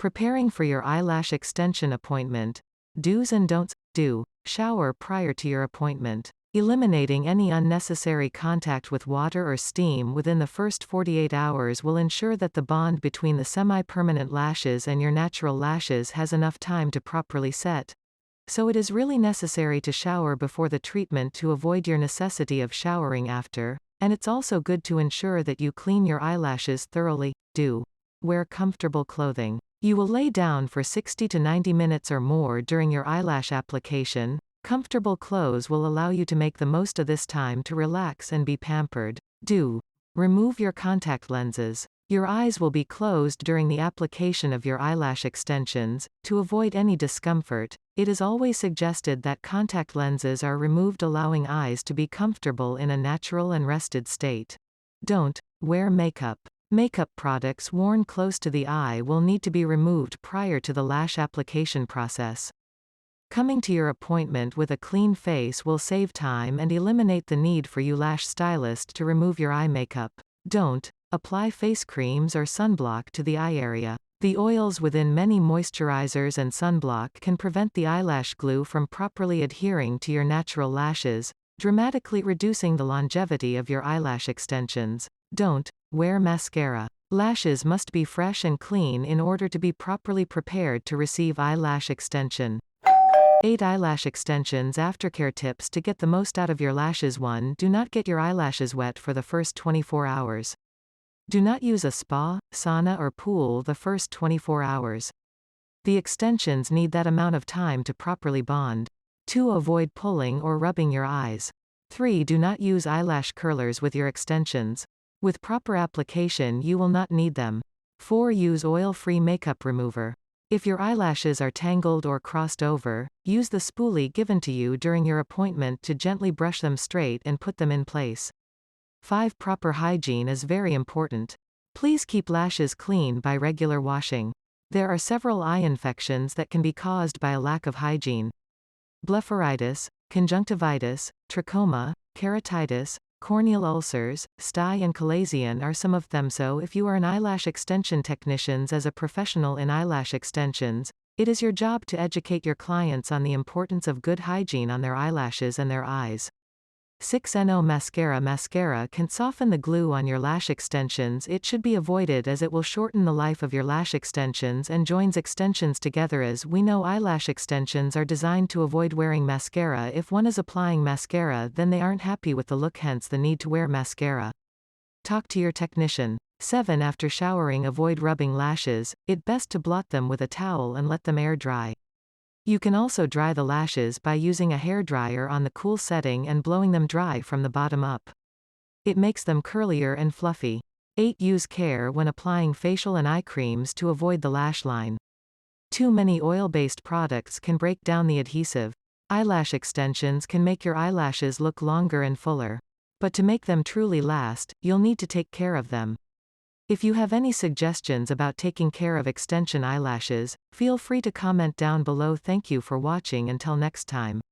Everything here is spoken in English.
Preparing for your eyelash extension appointment. Do's and don'ts. Do. Shower prior to your appointment. Eliminating any unnecessary contact with water or steam within the first 48 hours will ensure that the bond between the semi-permanent lashes and your natural lashes has enough time to properly set. So it is really necessary to shower before the treatment to avoid your necessity of showering after, and it's also good to ensure that you clean your eyelashes thoroughly. Do. Wear comfortable clothing. You will lay down for 60 to 90 minutes or more during your eyelash application. Comfortable clothes will allow you to make the most of this time to relax and be pampered. Do. Remove your contact lenses. Your eyes will be closed during the application of your eyelash extensions. To avoid any discomfort, it is always suggested that contact lenses are removed, allowing eyes to be comfortable in a natural and rested state. Don't. Wear makeup. Makeup products worn close to the eye will need to be removed prior to the lash application process. Coming to your appointment with a clean face will save time and eliminate the need for you lash stylist to remove your eye makeup. Don't. Apply face creams or sunblock to the eye area. The oils within many moisturizers and sunblock can prevent the eyelash glue from properly adhering to your natural lashes, dramatically reducing the longevity of your eyelash extensions. Don't. Wear mascara. Lashes must be fresh and clean in order to be properly prepared to receive eyelash extension. 8 eyelash extensions aftercare tips to get the most out of your lashes. 1. Do not get your eyelashes wet for the first 24 hours. Do not use a spa, sauna or pool the first 24 hours. The extensions need that amount of time to properly bond. 2. Avoid pulling or rubbing your eyes. 3. Do not use eyelash curlers with your extensions. With proper application you will not need them. 4. Use oil-free makeup remover. If your eyelashes are tangled or crossed over, use the spoolie given to you during your appointment to gently brush them straight and put them in place. 5. Proper hygiene is very important. Please keep lashes clean by regular washing. There are several eye infections that can be caused by a lack of hygiene. Blepharitis, conjunctivitis, trachoma, keratitis, corneal ulcers, stye and chalazion are some of them. So if you are an eyelash extension technician as a professional in eyelash extensions, it is your job to educate your clients on the importance of good hygiene on their eyelashes and their eyes. 6. No mascara. Mascara can soften the glue on your lash extensions. It should be avoided as it will shorten the life of your lash extensions and joins extensions together. As we know, eyelash extensions are designed to avoid wearing mascara. If one is applying mascara, then they aren't happy with the look, hence the need to wear mascara. Talk to your technician. 7. After showering, avoid rubbing lashes. It's best to blot them with a towel and let them air dry. You can also dry the lashes by using a hairdryer on the cool setting and blowing them dry from the bottom up. It makes them curlier and fluffy. 8. Use care when applying facial and eye creams to avoid the lash line. Too many oil-based products can break down the adhesive. Eyelash extensions can make your eyelashes look longer and fuller. But to make them truly last, you'll need to take care of them. If you have any suggestions about taking care of extension eyelashes, feel free to comment down below. Thank you for watching. Until next time.